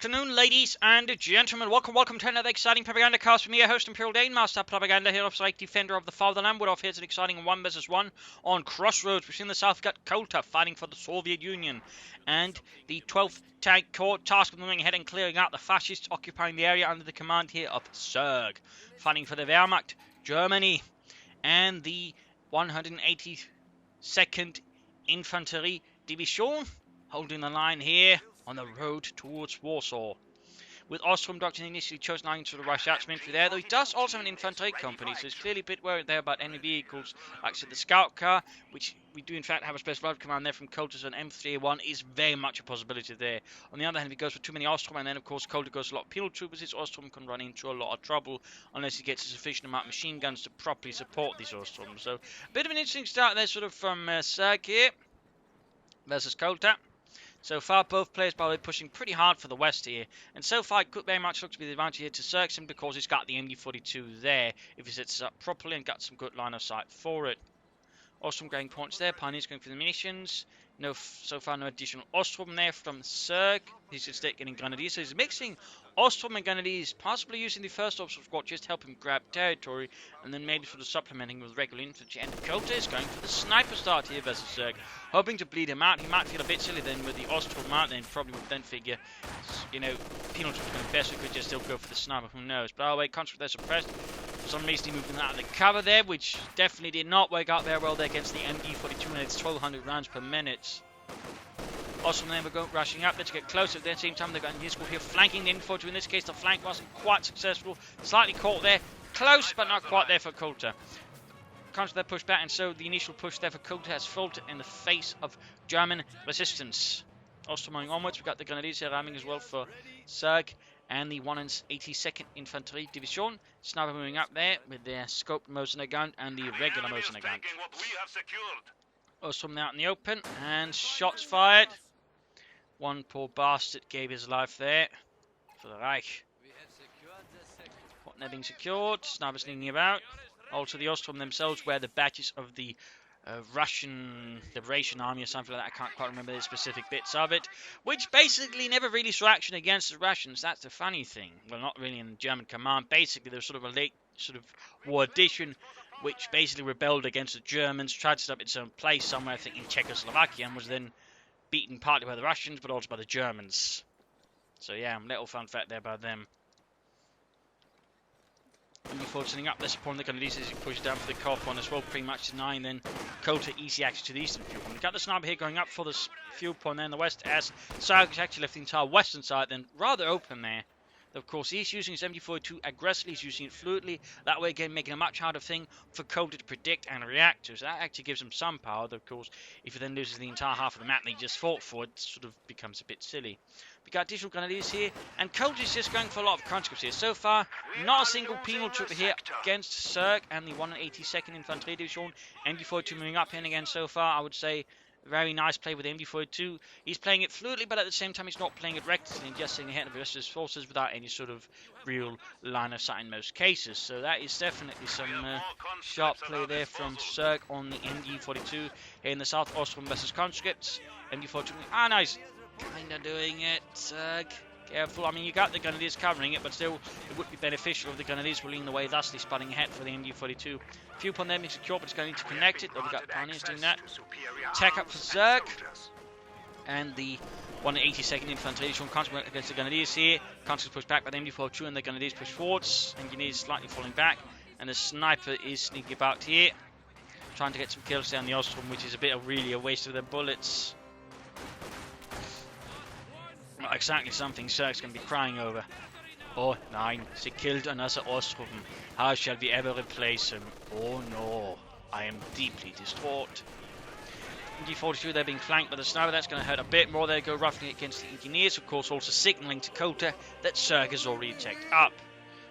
afternoon, ladies and gentlemen. Welcome to another exciting Propagandacast with me, your host, Imperial Dane, Master Propaganda, here of Psych Defender of the Fatherland. We're off here to an exciting 1 vs 1 on Crossroads. Between the south, we've got Kolter fighting for the Soviet Union. And the 12th Tank Corps tasked with moving ahead and clearing out the fascists occupying the area under the command here of Zerg. Fighting for the Wehrmacht, Germany. And the 182nd Infantry Division holding the line here on the road towards Warsaw. With Ostrom Doctrine initially chosen lines for the Russian infantry there, though he does also have an infantry company, so he's clearly a bit worried there about enemy vehicles. Like I said, the scout car, which we do in fact have a special road command there from Kolter, so an M3A1 is very much a possibility there. On the other hand, if he goes for too many Ostrom, and then of course Kolter goes a lot of penal troopers, his Ostrom can run into a lot of trouble unless he gets a sufficient amount of machine guns to properly support these Ostrom. So, a bit of an interesting start there sort of from Zerg here versus Kolter. So far, both players, by the way, pushing pretty hard for the west here. And so far, it could very much look to be the advantage here to Zerg simply because he's got the MD42 there. If he sets it up properly and got some good line of sight for it. Ostrom getting points there. Pioneers going for the munitions. So far, no additional Ostrom there from Zerg. He's instead getting Grenadiers. So he's mixing Ostrom and Grenadiers, possibly using the first Ostrom squad just to help him grab territory, and then maybe sort of supplementing with regular infantry. And Kolter is going for the sniper start here versus Zerg, hoping to bleed him out. He might feel a bit silly then with the Ostrom out, then probably would then figure, you know, penal troops going best, we could just still go for the sniper, who knows. But our way, conscript there suppressed. For some reason, he moved out of the cover there, which definitely did not work out very well there against the MD42, and it's 1200 rounds per minute. Ostrom then we're rushing up. Let's get closer. At the same time, they've got a squad here flanking the infantry. In this case, the flank wasn't quite successful. Slightly caught there. Close, but not quite there for Kolter. Comes their push back, and so the initial push there for Kolter has faltered in the face of German resistance. Ostrom moving onwards. We've got the Grenadiers here ramming as well for Zerg and the 182nd Infantry Division. Sniper moving up there with their scoped Mosinee gun and the regular Mosinee gun. Ostrom out in the open, and shots fired. One poor bastard gave his life there for the Reich. What being secured, snipers sneaking about. Also the Ostrom themselves wear the badges of the Russian Liberation Army or something like that. I can't quite remember the specific bits of it, which basically never really saw action against the Russians. That's the funny thing. Well, not really in the German command. Basically, there was sort of a late sort of war addition, which basically rebelled against the Germans, tried to set up its own place somewhere, I think in Czechoslovakia, and was then beaten partly by the Russians, but also by the Germans. So yeah, little fun fact there about them. And before sending up, they're supporting the Grenadiers as he pushes down for the CoH one as well, pretty much denying then Kolter easy access to the eastern fuel point. We've got the sniper here going up for the fuel point there in the west, as Zerg has actually left the entire western side then rather open there. Of course, he's using his MD42 aggressively, he's using it fluidly. That way, again, making a much harder thing for Kolter to predict and react to. So that actually gives him some power. Though, of course, if he then loses the entire half of the map that he just fought for, it sort of becomes a bit silly. We got additional Grenadiers here, and Kolter's just going for a lot of conscripts here. So far, not a single penal trooper here against Zerg and the 182nd Infantry Division. MD42 moving up here and again so far, I would say. Very nice play with the MD42. He's playing it fluidly, but at the same time, he's not playing it recklessly and just sitting ahead of the rest of his forces without any sort of real line of sight in most cases. So that is definitely some sharp play there from Zerg on the MD42 here in the south. Ostrom versus conscripts. MD42. Ah, nice. Kind of doing it, Zerg. Careful. I mean, you got the Grenadiers covering it, but still, it would be beneficial if the Grenadiers were leading the way, thusly spotting ahead for the MD42. Few upon them being secure, but it's going to connect it. We've got Pioneers doing that. Tech up for Zerg. And the 182nd Infantry Division conscript against the Grenadiers here. Conscripts push back by the MD42, and the Grenadiers push forwards. Engineers slightly falling back. And the sniper is sneaking about here, trying to get some kills down the Ostrom, which is a bit of really a waste of their bullets. Not exactly something Zerg's going to be crying over. Oh, nein, they killed another Ostrom. How shall we ever replace him? Oh no, I am deeply distraught. MD42, they're being flanked by the sniper. That's going to hurt a bit more. They go roughly against the engineers, of course, also signaling to Kolter that Zerg has already attacked up.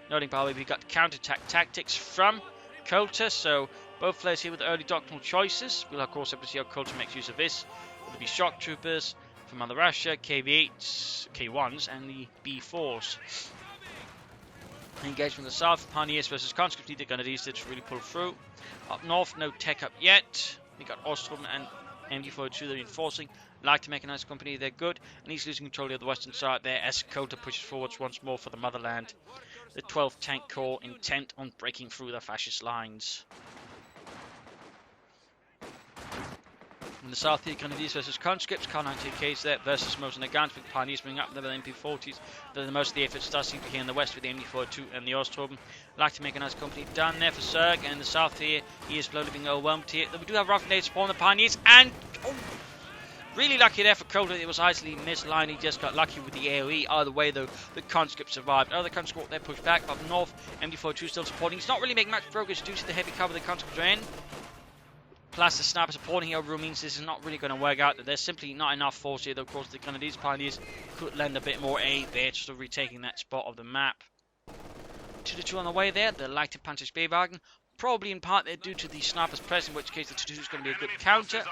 Noting, by the way, we've got counter-attack tactics from Kolter, so both players here with early doctrinal choices. We'll, of course, have to see how Kolter makes use of this. Will there be shock troopers from Mother Russia, KV8s, K1s, and the B4s. Engaged from the south, Pioneers versus conscripts. Need the Grenadiers to really pull through. Up north, no tech up yet. We got Ostrom and MD42 they're reinforcing. Light Mechanized Company, they're good. And he's losing control of the western side there as Kolter pushes forwards once more for the motherland. The 12th Tank Corps intent on breaking through the fascist lines. In the south here, Grenadiers versus Conscripts, Kar-98Ks there versus most of the guns, with Pioneers bring up there with MP40s. Though most of the efforts does seem to be here in the west with the MD42 and the Ostrom. Like to make a nice company done there for Zerg, and in the south here, he is slowly being overwhelmed here. Though we do have rough nades spawn the Pioneers, and really lucky there for Kolter. It was easily misaligned. He just got lucky with the AoE. Either way, though, the conscript survived. Other conscript they're pushed back up north. MD42 still supporting. He's not really making much progress due to the heavy cover the conscripts are in. Plus, the sniper supporting here overall means this is not really going to work out. That there's simply not enough force here. Though, of course, the Grenadiers Pioneers could lend a bit more aid there, just sort of retaking that spot of the map. 2-2 on the way there. The Leichte Panzer Spähwagen. Probably in part they're due to the snipers press, in which case the 2-2 is going to be a good counter.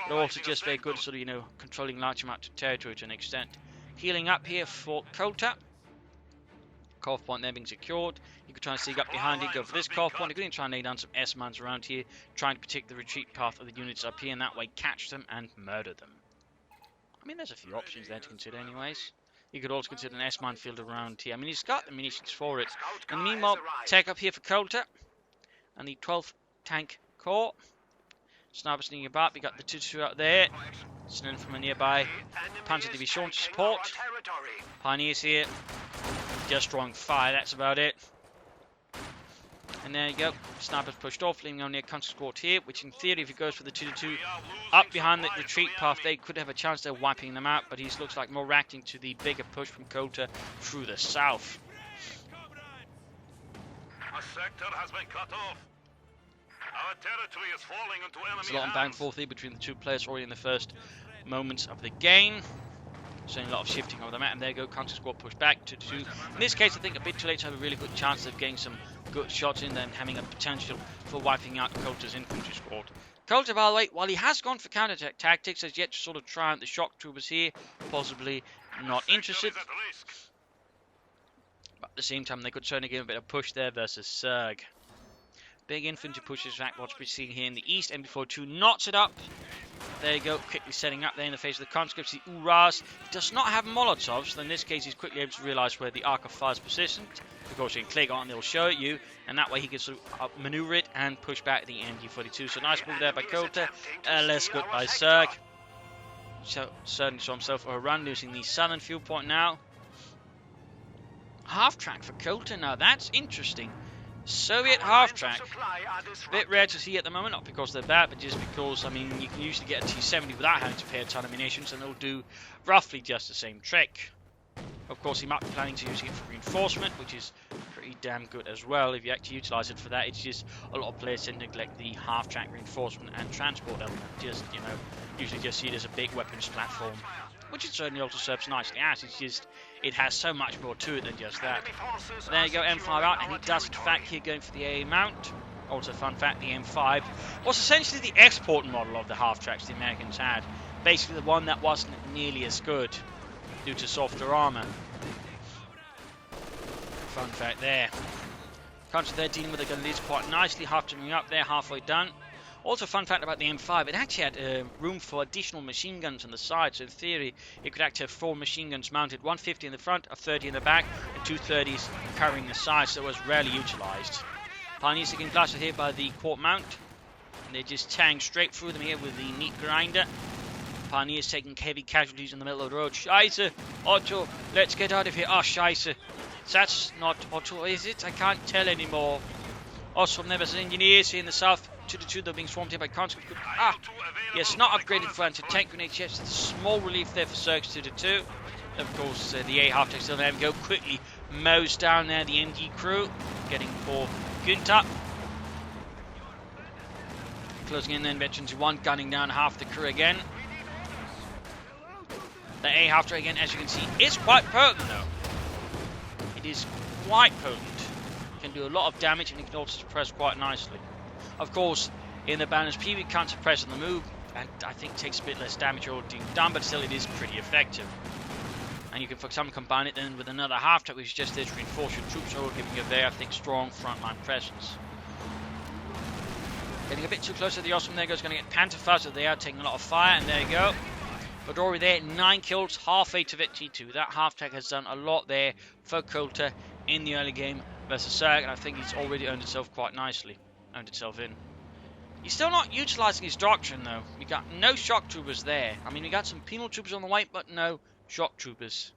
But also just very good, sort of, controlling large amounts of territory to an extent. Healing up here for Kolter. Cough point there being secured. You could try and sneak up behind it, go for this cough point. You could even try and lay down some S-mines around here, trying to protect the retreat path of the units up here, and that way catch them and murder them. I mean, there's a few options there to consider anyways. You could also consider an S-mine field around here. I mean, he's got the munitions for it. And meanwhile, take up here for Kolter and the 12th Tank Corps. Sniper sneaking about. We got the 2-2 out there. Sending from a nearby Panzer Division to support. Pioneers here. Just drawing fire, that's about it. And there you go. Snipers pushed off, leaving only a conscript squad here, which in theory, if he goes for the 2-2 up behind the retreat path, they could have a chance of wiping them out, but he looks like more reacting to the bigger push from Kolter through the south. A sector has been cut off. Our territory is falling into enemy hands. There's a lot of back and forth here between the two players already in the first moments of the game. So a lot of shifting over the map, and there you go, conscript squad pushed back to 2. In this case, I think a bit too late to have a really good chance of getting some good shots in there and having a potential for wiping out Kolter's infantry squad. Kolter, by the way, while he has gone for counter tactics, has yet to sort of try out the shock troopers here, possibly not interested. But at the same time, they could certainly give a bit of push there versus Zerg. Big infantry pushes back, what's we're seeing here in the east. MB42 knots it up. There you go, quickly setting up there in the face of the conscripts. The Uras he does not have Molotovs, so in this case he's quickly able to realise where the arc of fire is positioned. Of course, you can click on it, they'll show it you, and that way he can sort of manoeuvre it and push back the MG42. So nice move there by Kolter, less good by Zerg. So certainly saw himself a run, losing the southern fuel point now. Half track for Kolter now, that's interesting. Soviet half-track, a bit rare to see at the moment, not because they're bad, but just because, I mean, you can usually get a T-70 without having to pay a ton of munitions, and they'll do roughly just the same trick. Of course, he might be planning to use it for reinforcement, which is pretty damn good as well. If you actually utilize it for that, it's just a lot of players tend to neglect the half-track reinforcement and transport element. Just, usually just see it as a big weapons platform, which it certainly also serves nicely as. It's just, it has so much more to it than just that. There you go, M5 out, and he does in fact here going for the AA mount. Also, fun fact, the M5 was essentially the export model of the half-tracks the Americans had. Basically the one that wasn't nearly as good due to softer armor. Fun fact there. Country there dealing with the Grenadiers quite nicely, half-trimming up there, halfway done. Also, fun fact about the M5, it actually had room for additional machine guns on the side, so in theory it could actually have 4 machine guns mounted, 150 in the front, a 30 in the back, and 2 30s covering the side, so it was rarely utilised. Pioneers again blasted here by the Quart mount, and they're just tearing straight through them here with the meat grinder. Pioneers taking heavy casualties in the middle of the road. Scheiße! Otto, let's get out of here. Oh, Scheiße! That's not Otto, is it? I can't tell anymore. Also, never seen engineers here in the south. 2-2, they're being swarmed here by conscripts. Yes, not upgraded for anti-tank grenades. Yes, it's a small relief there for Zerg's 2-2. Of course, the A half-track still there. Go quickly mows down there the NG crew, getting for Günther. Closing in then, veterans 1, gunning down half the crew again. The A half-track again, as you can see, is quite potent though. It is quite potent. Can do a lot of damage, and it can also suppress quite nicely. Of course, in the balance P, we can't suppress on the move, and I think takes a bit less damage all being done, but still it is pretty effective. And you can, for example, combine it then with another half-track, which is just there to reinforce your troops, or giving you a very, I think, strong frontline presence. Getting a bit too close to the Osram. There goes, going to get Panzerfaust. They are taking a lot of fire, and there you go. Badori there, 9 kills, half a to victory too. That half-tech has done a lot there for Kolter in the early game versus Zerg, and I think he's already earned himself quite nicely. Earned himself in. He's still not utilising his doctrine though. We got no shock troopers there. I mean, we got some penal troopers on the way, but no shock troopers.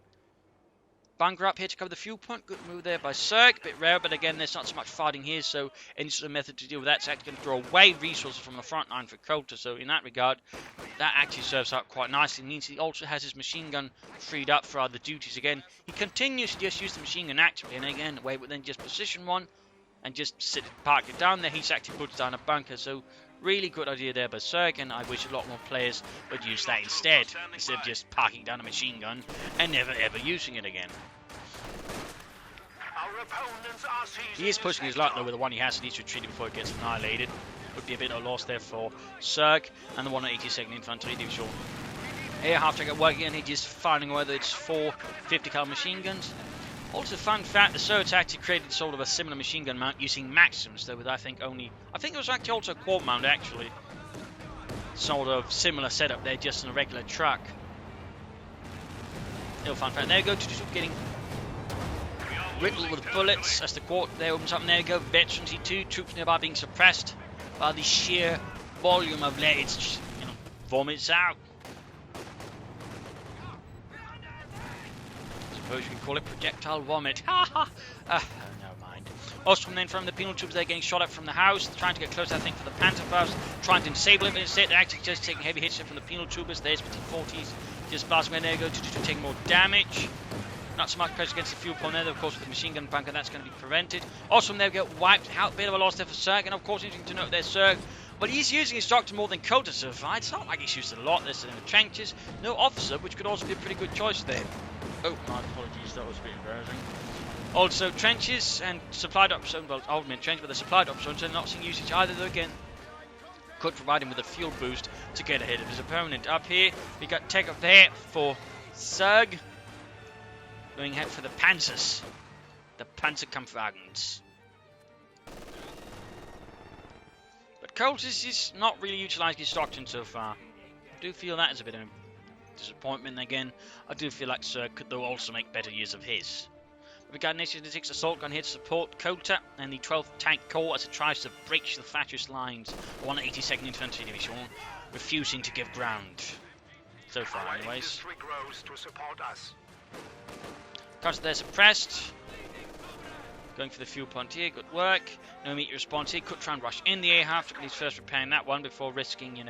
Bunker up here to cover the fuel point. Good move there by Zerg. Bit rare, but again, there's not so much fighting here, so any sort of method to deal with that's actually going to throw away resources from the front line for Kolter. So in that regard, that actually serves out quite nicely. It means he also has his machine gun freed up for other duties again. He continues to just use the machine gun actively, and again, away but then just position one and just park it down there. He's actually puts down a bunker, so really good idea there by Zerg, and I wish a lot more players would use that instead of just parking down a machine gun and never ever using it again. He is pushing his luck though with the one he has, and he's retreating before it gets annihilated. Would be a bit of a loss there for Zerg and the 182nd Infantry Division. Here, half-track at work again, he's just firing whether it's 4 50 cal machine guns. Also, fun fact, the Zergs actually created sort of a similar machine gun mount using Maxims, though with I think it was actually also a quad mount actually. Sort of similar setup there, just in a regular truck. Little fun fact. There you go, getting riddled with bullets as the quad there opens up, and there you go, veterans E2, troops nearby being suppressed by the sheer volume of lead. It's just, vomits out. Suppose you can call it projectile vomit. Ha ha! Never mind. Ostrom then from the penal troops, they're getting shot at from the house, trying to get close, I think, for the Panzerfaust, trying to disable it, but instead they're actually just taking heavy hits from the penal troopers. There's PT-40s, just blasting away. There you go, to taking more damage. Not so much pressure against the fuel pond there, of course, with the machine gun bunker, that's going to be prevented. Ostrom there get wiped out, bit of a loss there for Zerg, and of course, interesting to note there's Zerg. But he's using his doctrine more than Kolter so far. It's not like he's used it a lot. There's in the trenches, no officer, which could also be a pretty good choice there. Oh, my apologies, that was a bit embarrassing. Also, trenches and supplied options, well, ultimate trench, but the supplied options are not seeing usage either, though again, could provide him with a fuel boost to get ahead of his opponent. Up here, we got tech up there for Zerg, going ahead for the Panzers, the Panzerkampfwagens. But Kolter is not really utilising his doctrine so far. I do feel that is a bit of a disappointment again. I do feel like Zerg could though also make better use of his. We got an 86 assault gun here to support Kolter and the 12th Tank Corps as it tries to breach the fascist lines. The 182nd Infantry Division refusing to give ground. So far, anyways. Because they're suppressed. Going for the fuel point here, good work. No immediate response here. Could try and rush in the air half. At least first repairing that one before risking,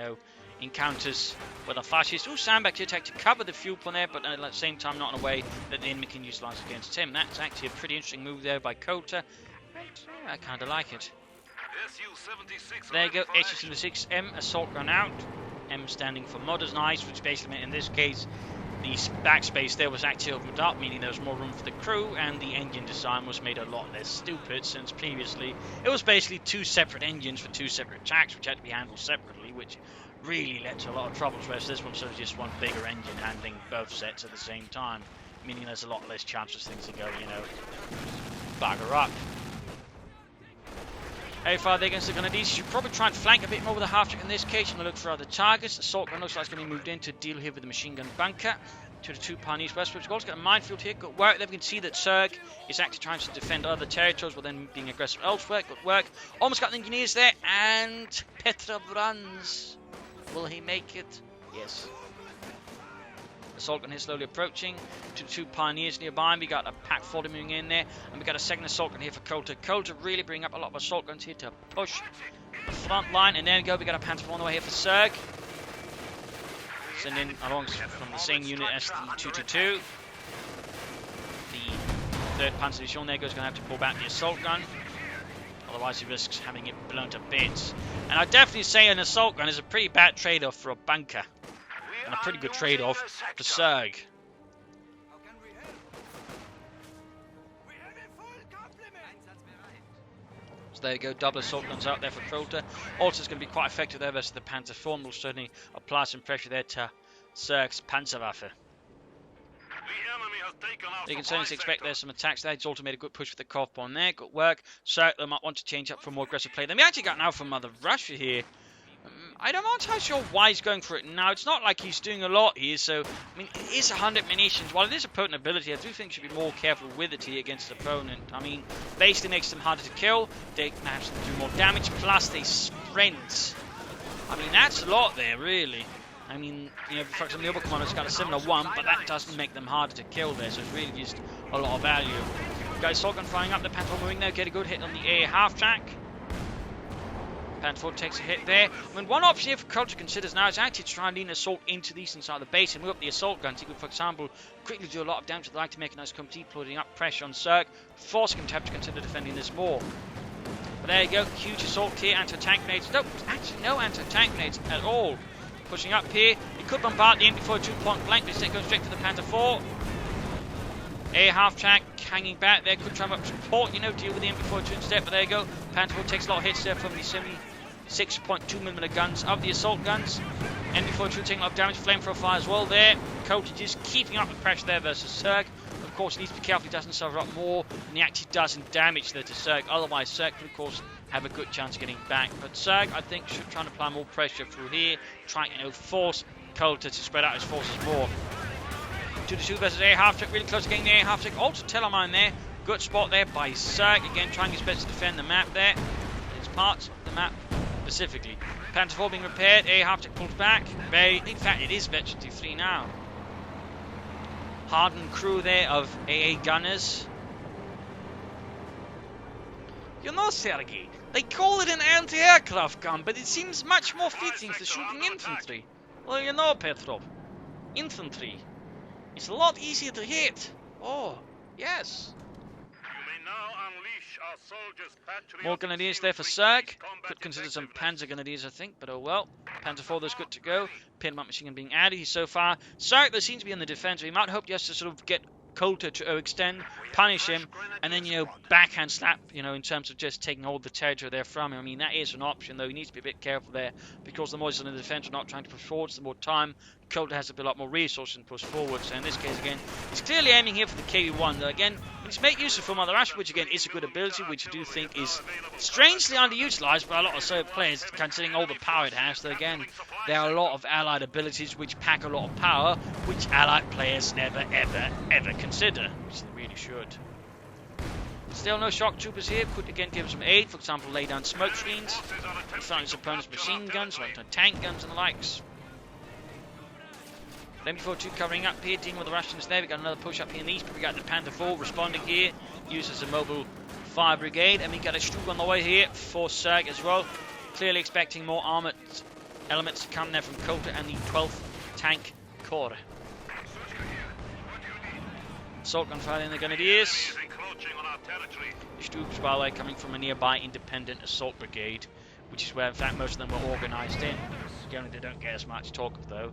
encounters with a fascist. Ooh, Sandbag to attack to cover the fuel point there, but at the same time not in a way that the enemy can utilise against him. That's actually a pretty interesting move there by Kolter. I kind of like it. There you go, SU-76M assault gun out. M standing for modernised, which basically meant in this case the backspace there was actually opened up, meaning there was more room for the crew, and the engine design was made a lot less stupid, since previously it was basically 2 separate engines for 2 separate tracks, which had to be handled separately, which really led to a lot of troubles, whereas this one's sort of just one bigger engine handling both sets at the same time, meaning there's a lot less chances things to go, bugger up. Hey, far there against the Grenadiers, you should probably try and flank a bit more with the half-track in this case, and look for other targets. Assault gun looks like it's going to be moved in to deal here with the machine gun bunker. To the 2 Pioneers westwards. We've also got a minefield here. Good work. There we can see that Zerg is actually trying to defend other territories while then being aggressive elsewhere. Good work. Almost got the engineers there, and Petrov runs. Will he make it? Yes. Assault gun here slowly approaching to the 2 Pioneers nearby. We got a Pack 40 moving in there, and we got a second assault gun here for Kolter. Kolter really bringing up a lot of assault guns here to push the front line, and there we go. We got a Panther on the way here for Zerg. Send in along from the same unit as the 222. The 3rd Panzer Division there goes going to have to pull back the assault gun. Otherwise he risks having it blown to bits. And I'd definitely say an assault gun is a pretty bad trade-off for a bunker. And a pretty good trade-off for Zerg. So there you go, double assault guns out there for Kolter. Also it's going to be quite effective there versus the Panzer IV, and will certainly apply some pressure there to Zerg's Panzerwaffe. enemy has taken our You can supply certainly expect sector. there's some attacks there. It's also made a good push for the CoH bomb there. Good work. So they might want to change up for more aggressive play. Then we actually got now from Mother Russia here. I'm not entirely sure why he's going for it now. It's not like he's doing a lot here, so, I mean, it is 100 munitions. While it is a potent ability, I do think you should be more careful with it here against the opponent. I mean, basically makes them harder to kill, they manage to do more damage, plus they sprint. I mean, that's a lot there, really. I mean, you know, for example, the other commander's got a similar one, but that doesn't make them harder to kill there, so it's really just a lot of value. Guys, Sorgan firing up the Panther moving there, get a good hit on the A half track. Panther takes a hit there. I mean, one option here for Kolter considers now is actually to try and lean assault into the eastern side of the base and move up the assault guns. He could, for example, quickly do a lot of damage to the light mechanized company, putting up pressure on Zerg, forcing him to have to consider defending this more. But there you go, huge assault here, anti-tank grenades. No, actually no anti-tank grenades at all. Pushing up here, he could bombard the MB-42 point blank, but instead goes straight to the Panther 4. A half track hanging back there, could try and support, you know, deal with the MB-42 instead, but there you go. Panther 4 takes a lot of hits there from the 76.2mm guns of the assault guns. MB-42 taking a lot of damage, flamethrower fire as well there. Kolter just keeping up the pressure there versus Zerg. Of course, he needs to be careful he doesn't suffer up more, and he actually doesn't damage there to Zerg. Otherwise, Zerg could, of course, have a good chance of getting back. But Zerg, I think, should try and apply more pressure through here, trying to, you know, force Kolter to spread out his forces more. 2-2 versus A half track, really close to getting the A half track. Also, Telemine there, good spot there by Zerg. Again, trying his best to defend the map there. It's parts of the map specifically. Panther 4 being repaired, A half track pulls back. In fact, it is Veteran 3 now. Hardened crew there of AA gunners. You know, Sergei, they call it an anti-aircraft gun, but it seems much more fitting for shooting infantry. Well, you know, Petrov, infantry is a lot easier to hit. Oh, yes. More grenadiers there for Zerg. Could consider some Panzer grenadiers, I think, but oh well. Panther 4 is good to go. Pinmount machine gun being added so far. Zerg, they seem to be on the defense. We might hope just to sort of get Kolter to overextend, punish him, and then, you know, backhand slap, you know, in terms of just taking all the territory there from him. I mean, that is an option, though. He needs to be a bit careful there, because the more he's on the defense, not trying to push forwards, the more time Kolter has to build up more resources and push forwards. So in this case, again, he's clearly aiming here for the KV-1, though, again, he's make use of Mother Russia, which, again, is a good ability, which I do think is strangely underutilized by a lot of Zerg players, considering all the power it has. Though, again, there are a lot of allied abilities which pack a lot of power, which allied players never, ever consider, which they really should. Still no shock troopers here. Could again give some aid, for example, lay down smoke screens, find his opponent's machine guns, like tank guns and the likes. Then before 2 covering up here, dealing with the Russians there. We got another push up here in the east, but we got the Panther 4 responding here, uses a mobile fire brigade, and we got a Stug on the way here for Zerg as well. Clearly expecting more armoured elements to come there from Kolter and the 12th Tank Corps. Assault gun firing the grenadiers. Stugs, by the way, coming from a nearby independent assault brigade, which is where, in fact, most of them were organised in. Generally, they don't get as much talk of, though.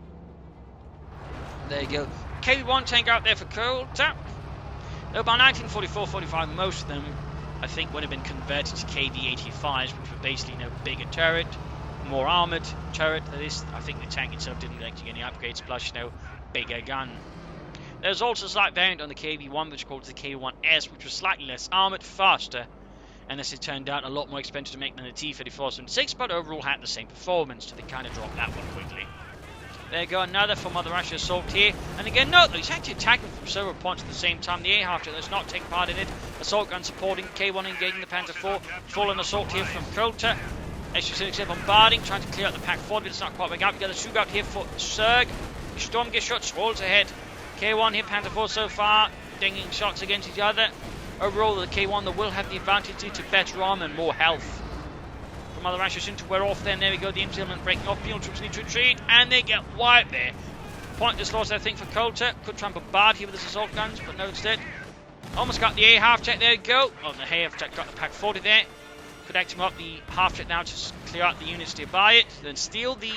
There you go. KV-1 tank out there for Kolter. Though by 1944-45, most of them, I think, would have been converted to KV-85s, which were basically, you know, bigger turret, more armoured turret. That is, I think the tank itself didn't actually get any upgrades, plus, you know, bigger gun. There's also a slight variant on the KV-1, which is called the KV-1S, which was slightly less armoured, faster, and as it turned out, a lot more expensive to make than the T-34-76, but overall had the same performance, so they kind of dropped that one quickly. There you go, another for Mother Russia assault here. And again, note that he's actually attacking from several points at the same time. The A half does not take part in it. Assault gun supporting, K1 engaging the Panther 4. Fallen assault here from Kolter. SU-76 bombarding, trying to clear out the Pack 4, but it's not quite working out. We got a Stug out here for Zerg. Storm gets shot, swirls ahead. K1 here, Panther 4 so far, dinging shots against each other. Overall, the K1 that will have the advantage due to better armor and more health. Mother Russia soon to wear off then. There we go, the implement breaking off. Penal troops need to retreat, and they get wiped there. Pointless loss, I think, for Kolter. Could try and bombard here with his assault guns, but no, instead. Almost got the A half check, there we go. Oh, the A half check got the Pack 40 there. Could activate up the half check now to clear out the units nearby it. Then steal the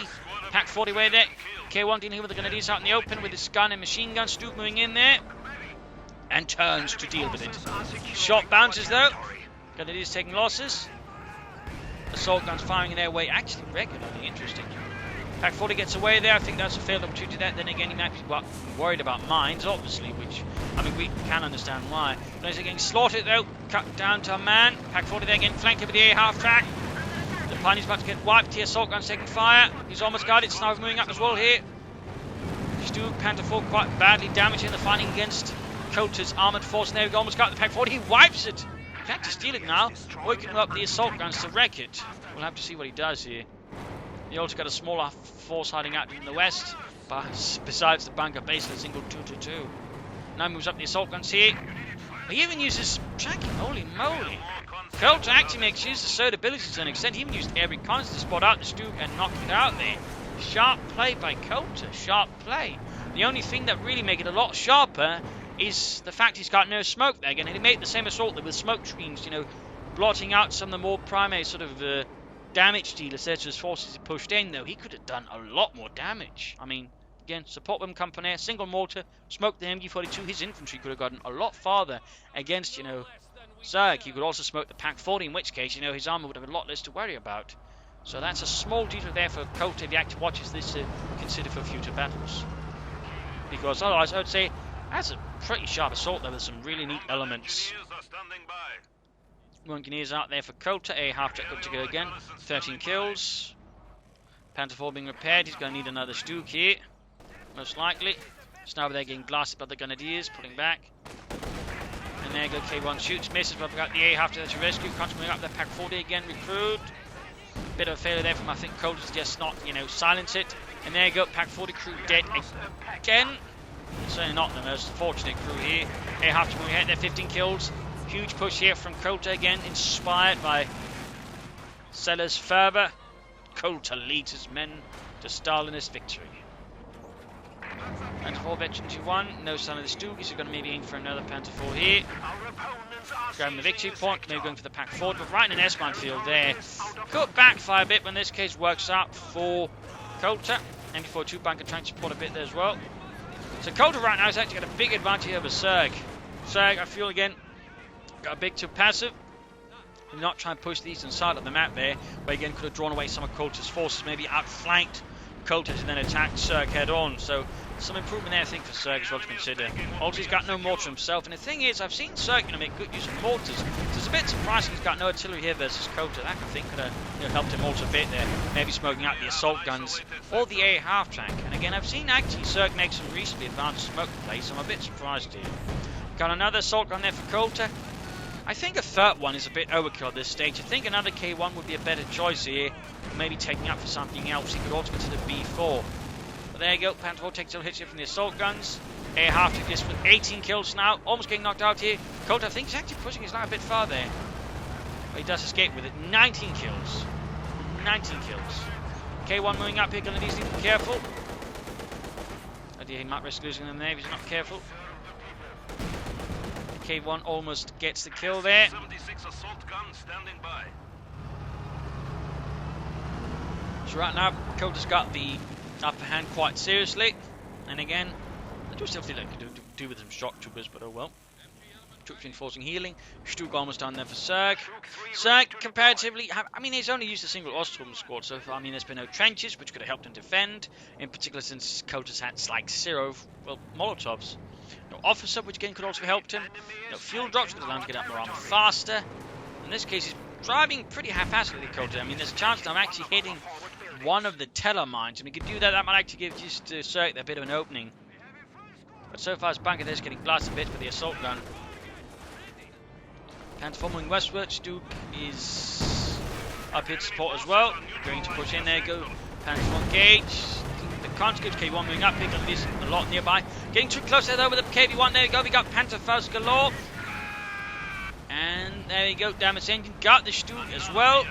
Pack 40 way there. K1 dealing here with the grenadiers out in the open with his gun and machine gun. Stug moving in there. And turns to deal with it. Shot bounces though. Grenadiers taking losses. Assault guns firing in their way, actually regularly, interesting. Pack 40 gets away there. I think that's a failed opportunity there. Then again, he might be worried about mines, obviously, which, I mean, we can understand why. Players are getting slaughtered, though. Cut down to a man. Pack 40 there getting flanked with the A half track. The Pioneer's about to get wiped here. Assault gun's taking fire. He's almost got it. Sniper moving up as well here. Stu, Panther 4 quite badly damaged in the fighting against Kolter's armoured force. And there we go. Almost got the Pack 40. He wipes it. He had to steal it now. Working up the assault guns to wreck it. We'll have to see what he does here. He also got a smaller force hiding out in the west, but besides the bunker base, a single 2-2-2. Now moves up the assault guns here. He even uses tracking. Holy moly! Kolter actually makes use of surge abilities to an extent. He even used air reconnaissance to spot out the Stu and knock it out there. Sharp play by Kolter. Sharp play. The only thing that really makes it a lot sharper is the fact he's got no smoke there again. And he made the same assault there with smoke screens, you know, blotting out some of the more primary sort of damage dealers there to his forces he pushed in, though. He could have done a lot more damage. I mean, again, support them company, single mortar, smoke the MG42. His infantry could have gotten a lot farther against, you know, Zerg. He could also smoke the Pack 40, in which case, you know, his armor would have a lot less to worry about. So that's a small detail there for Kolter, if he actually watches this, to consider for future battles. Because otherwise, I would say that's a pretty sharp assault there with some really neat elements. Engineers out there for Kolter. A half track good to go again. 13 kills. Panther 4 being repaired. He's going to need another Stuke here, most likely. Sniper there getting blasted by the Grenadiers, pulling back. And there you go, K1 shoots, misses, but we got the A half to rescue. Constantly up there, Pack 40 again, recruit. Bit of a failure there from, I think, Kolter's just not, you know, silence it. And there you go, Pack 40 crew dead again. Certainly not the most fortunate crew here. A half to move ahead there, 15 kills. Huge push here from Kolter again, inspired by Seller's fervour. Kolter leads his men to Stalinist victory. Panther 4 veteran to 1, no sign of the Stoogies, are going to maybe aim for another Panther 4 here. Grabbing the victory point, maybe going for the Pack 4, but right in an S minefield there. Could backfire a bit, but in this case works out for Kolter. MG42 bunker trying to support a bit there as well. So Kolter right now has actually got a big advantage over Zerg. Zerg, I feel again, got a big 2 passive. And not try and push the eastern side of the map there, where again could have drawn away some of Kolter's forces, maybe outflanked Kolter to then attack Zerg head on. So some improvement there, I think, for Zerg as well to consider. Also, he's got no mortar himself, and the thing is, I've seen Zerg, you know, make good use of mortars. So it's a bit surprising he's got no artillery here versus Kolter. That, I think, could have, you know, helped him also a bit there, maybe smoking out the assault guns or the A half track. And again, I've seen actually Zerg make some reasonably advanced smoke plays, so I'm a bit surprised here. Got another assault gun there for Kolter. I think a third one is a bit overkill at this stage. I think another K1 would be a better choice here. Maybe taking up for something else. He could also consider B4. But there you go. Panther 4 takes a little hit here from the assault guns. A half to this with 18 kills now. Almost getting knocked out here. Kolter, I think, he's actually pushing his line a bit farther. But he does escape with it. 19 kills. 19 kills. K1 moving up here. Going to need to be careful. Oh dear, he might risk losing them there if he's not careful. K1 almost gets the kill there. 76 assault gun standing by. So right now, Kolter's got the upper hand quite seriously. And again, I do still feel like I could do with some shock troopers, but oh well. Troops reinforcing healing. Stug almost down there for Zerg. Zerg, comparatively, I mean, he's only used a single Ostrom squad so far. I mean, there's been no trenches, which could have helped him defend. In particular, since Kolter's had like 0, well, Molotovs. No officer, which again could also have helped him. No fuel drops, could allow him to get up more armor faster. In this case, he's driving pretty haphazardly, Kolter. I mean, there's a chance that I'm actually hitting one of the teller mines. And we could do that, that might actually give just Zerg a bit of an opening. But so far, his bunker there's getting blasted a bit with the assault gun. Panther 4 moving westward. Stug is up here to support as well. Going to push in there, go. Panther 4 engage. The conscripts, K1 moving up here, got this a lot nearby. Getting too close there though with the KV1. There we go, we got Panther Fuzz galore. And there we go, damage engine. Got the Stug as well.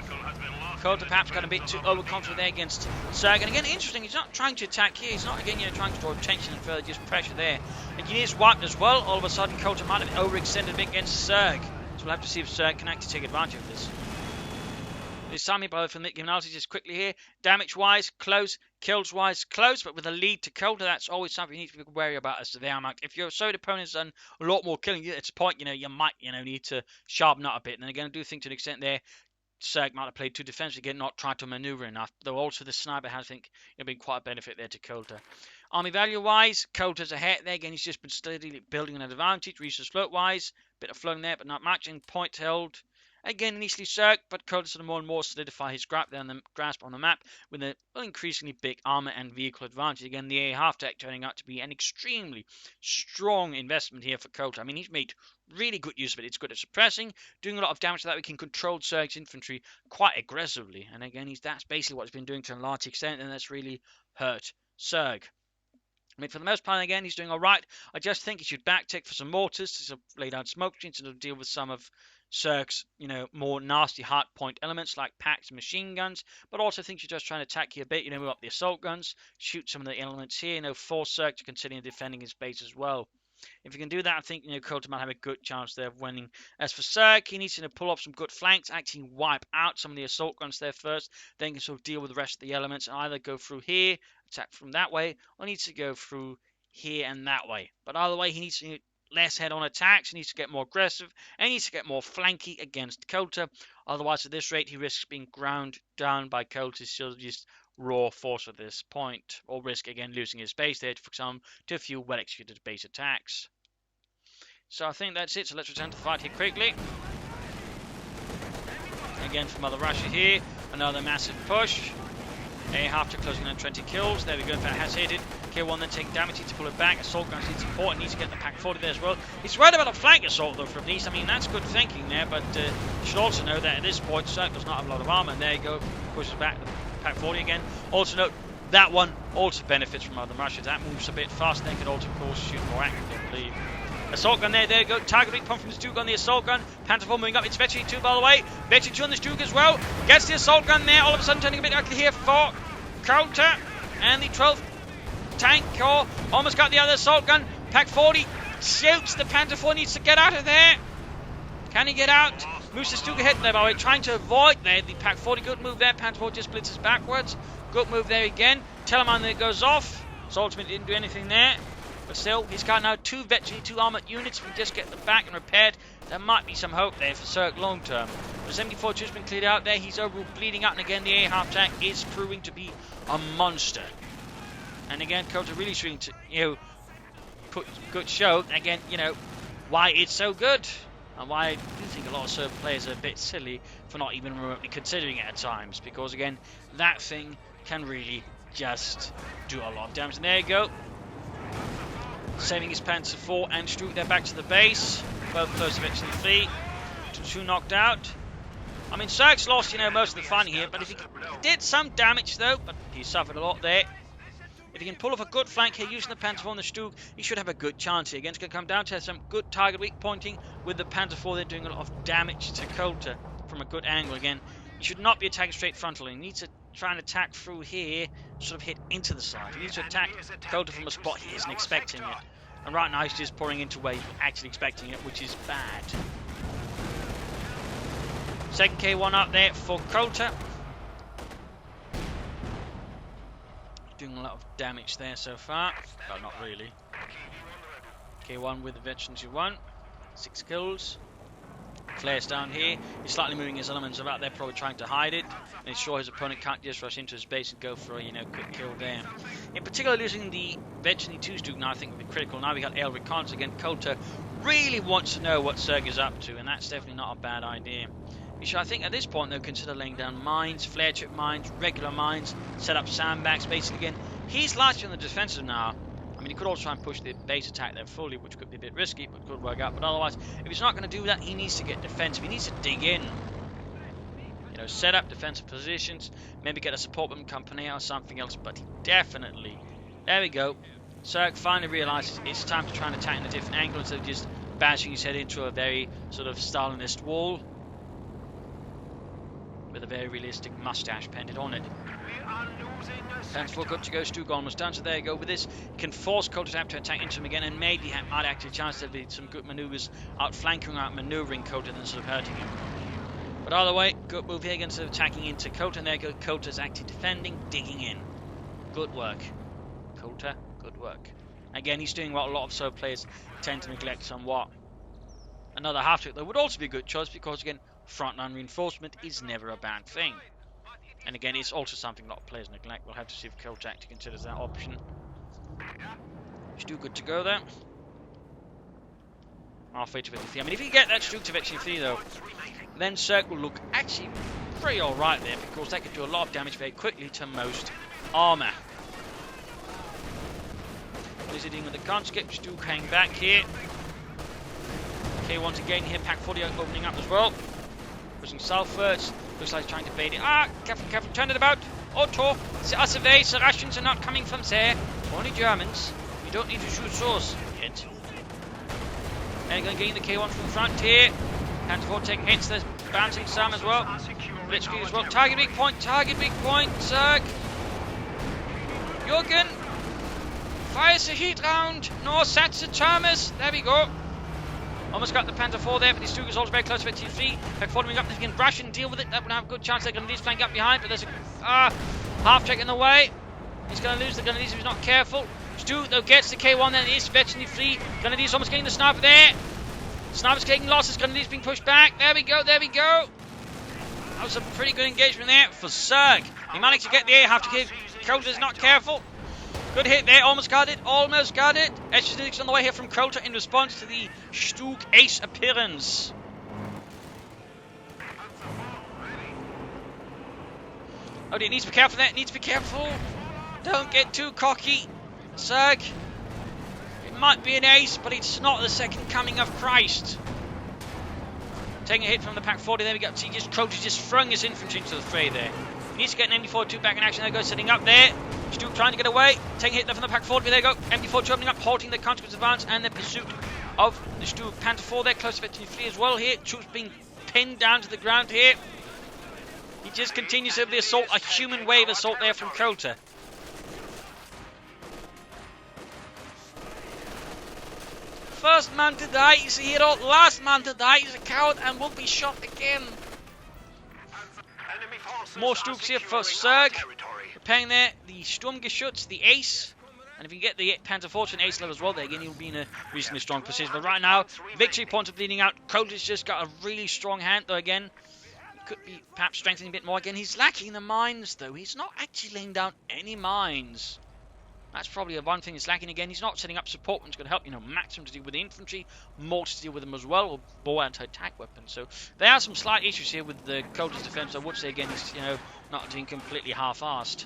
Kolter perhaps got a bit too overconfident there against Zerg. And again, interesting, he's not trying to attack here. He's not, again, you know, trying to draw attention and further just pressure there. Engineers wiped as well. All of a sudden, Kolter might have overextended a bit against Zerg. So we'll have to see if Zerg can actually take advantage of this. This time here, by from the analysis just quickly here. Damage-wise, close. Kills-wise, close. But with a lead to Kolter, that's always something you need to be wary about as to the amount. If your Soviet opponent's done a lot more killing, it's a point, you know, you might, you know, need to sharpen up a bit. And again, I do think to an extent there, Zerg might have played too defensively, again, not tried to maneuver enough. Though also the sniper has, I think, been quite a benefit there to Kolter. Army value-wise, Kolter's ahead there. Again, he's just been steadily building an advantage. Resource float-wise, bit of floating there, but not much. In point held, again, initially Zerg, but Kolter's sort of more and more solidify his grasp on the map with an increasingly big armor and vehicle advantage. Again, the A half-tech turning out to be an extremely strong investment here for Kolter. I mean, he's made really good use of it. It's good at suppressing, doing a lot of damage so that we can control Zerg's infantry quite aggressively. And again, that's basically what he's been doing to a large extent, and that's really hurt Zerg. I mean, for the most part, again, he's doing all right. I just think he should backtick for some mortars to sort of lay down smoke screens and deal with some of Zerg's, more nasty hard point elements like packs and machine guns. But also think you're just trying to attack here a bit, move up the assault guns, shoot some of the elements here, force Zerg to continue defending his base as well. If you can do that, I think Kolter might have a good chance there of winning. As for Zerg, he needs to pull off some good flanks, actually wipe out some of the assault guns there first, then can sort of deal with the rest of the elements and either go through here, attack from that way, or needs to go through here and that way. But either way, he needs to less head-on attacks, he needs to get more aggressive, and he needs to get more flanky against Kolter. Otherwise, at this rate, he risks being ground down by Kolter's sort of just raw force at this point, or risk again losing his base there, for example, to a few well-executed base attacks. So I think that's it, so let's return to the fight here quickly. Again from Mother Russia here, another massive push. A half to closing on 20 kills. There we go, in fact, has hit it. K1 then taking damage, needs to pull it back. Assault guns need support, and needs to get the pack 40 there as well. He's right about a flank assault though from these. I mean, that's good thinking there, but you should also know that at this point, Zerg does not have a lot of armor. And there you go, pushes back the pack 40 again. Also note, that one also benefits from Mother Russia. That moves a bit faster, then can also, of course, shoot more accurately, I believe. Assault gun there you go. Target weak point from the Stug on the assault gun. Panther 4 moving up. It's Vetri 2, by the way. Vetri 2 on the Stug as well. Gets the assault gun there. All of a sudden turning a bit ugly here for Kolter. And the 12th tank corps almost got the other assault gun. Pack 40 shoots. The Panther 4 needs to get out of there. Can he get out? Moves the Stug ahead there, by the way. Trying to avoid there. The Pack 40. Good move there. Panther 4 just blitzes backwards. Good move there again. Telemann there goes off. So ultimately didn't do anything there. But still, he's got now 2 Vetri 2 armoured units. If we just get them back and repaired, there might be some hope there for Zerg long term. The 74-2 has been cleared out there. He's overall bleeding out, and again, the A half tank is proving to be a monster. And again, Kolter really trying to, put good show. Again, why it's so good. And why I do think a lot of Zerg players are a bit silly for not even remotely considering it at times. Because again, that thing can really just do a lot of damage. And there you go. Saving his Panzer 4 and Stug there back to the base. Both close eventually flee. 2 knocked out. I mean, Zerg's lost, most of the fighting here, but if he did some damage though, but he suffered a lot there. If he can pull off a good flank here using the Panzer 4 and the Stug, he should have a good chance here. Again, it's going to come down to some good target weak pointing with the Panzer 4 there doing a lot of damage to Kolter from a good angle. Again, he should not be attacking straight frontally. He needs to try and attack through here, sort of hit into the side. He needs to attack Kolter from a spot he isn't expecting it. And right now he's just pouring into where he's actually expecting it, which is bad. Second K1 up there for Kolter. Doing a lot of damage there so far. Well, not really. K1 with the veteran 2-1. 6 kills. Flares down here. He's slightly moving his elements about there, probably trying to hide it. And he's sure his opponent can't just rush into his base and go for a quick kill there. In particular, losing the Vetri 2 Stug now I think would be critical. Now we got air reconnaissance again. Kolter really wants to know what Zerg is up to, and that's definitely not a bad idea. You should, I think, at this point, though, consider laying down mines, flare chip mines, regular mines, set up sandbags. Basically, again, he's largely on the defensive now. I mean, he could also try and push the base attack there fully, which could be a bit risky, but could work out. But otherwise, if he's not going to do that, he needs to get defensive. He needs to dig in. Set up defensive positions, maybe get a support weapon company or something else. But he definitely, there we go. Zerg finally realizes it's time to try and attack in a different angle instead of just bashing his head into a very sort of Stalinist wall with a very realistic mustache painted on it. Panzer 4 good to go. Stug almost done. So there you go. With this, can force Kolter to attack into him again, and maybe might actually chance there'll be some good maneuvers outflanking, outmaneuvering Kolter than sort of hurting him. But either way, good move here against attacking into Kolter, and there you go. Kolter's actually defending, digging in. Good work, Kolter. Good work. Again, he's doing what a lot of Zerg players tend to neglect somewhat. Another half-trick, though, would also be a good choice because, again, frontline reinforcement is never a bad thing. And again, it's also something a lot of players neglect. We'll have to see if Kolter actually considers that option. Still good to go there. Halfway to 53. I mean, if you get that Stuke to 53 though, then Zerg will look actually pretty alright there, because they can do a lot of damage very quickly to most armour. Visiting with the conscript, Stuke hang back here. Okay, once again here, Pack 40 opening up as well. Pushing southwards. Looks like he's trying to bait it. Ah, careful, turn it about. Otto, the surveys, the Russians are not coming from there. Only Germans. You don't need to shoot those yet. And going to gain the K1 from the front here. Panther 4 taking hits, there's bouncing some as well. Blitzkrieg as well. Target weak point, Zerg. Jürgen fires the heat round. No, that's the Thomas. There we go. Almost got the Panther 4 there, but the Stuke is also very close to T3. They're following up, they can rush and deal with it. That would have a good chance. They're going to lose flank up behind, but there's a half-check in the way. He's going to lose the Grenadiers if he's not careful. Stuke, though, gets the K1, then he is virtually free. Grenadiers almost getting the sniper there. Sniper's taking losses, Grenadiers being pushed back. There we go. That was a pretty good engagement there for Zerg. He managed to get the air, have to keep Kolter's not careful. Good hit there, almost got it. Extra on the way here from Kolter in response to the Stuke ace appearance. Oh, he needs to be careful there, Don't get too cocky, Zerg. It might be an ace, but it's not the second coming of Christ. Taking a hit from the Pack 40, there we go. See, Kolter just throwing his infantry into the fray there. He needs to get an MD42 back in action. There goes, sitting up there. Stuke trying to get away. Taking a hit there from the Pack 40. There you go. MD42 opening up, halting the consequence advance and the pursuit of the Stuke Panther 4 there. Close to 53 as well here. Stuke's being pinned down to the ground here. He just continues over the assault. A human wave assault there from Kolter. First man to die is a hero. Last man to die is a coward and will be shot again. More Stukes here for Zerg. Repairing there the Sturmgeschütz, the ace. And if you can get the Panther 4 to an ace level as well, there again, he'll be in a reasonably strong position. But right now, victory points are bleeding out. Kolter's just got a really strong hand, though, again. He could be perhaps strengthening a bit more. Again, he's lacking the mines, though. He's not actually laying down any mines. That's probably one thing he's lacking. Again, he's not setting up support ones going to help, maximum to deal with the infantry, mortars to deal with them as well, or bow anti-attack weapons. So there are some slight issues here with the Kolter's defense. I would say again, he's not doing completely half-assed.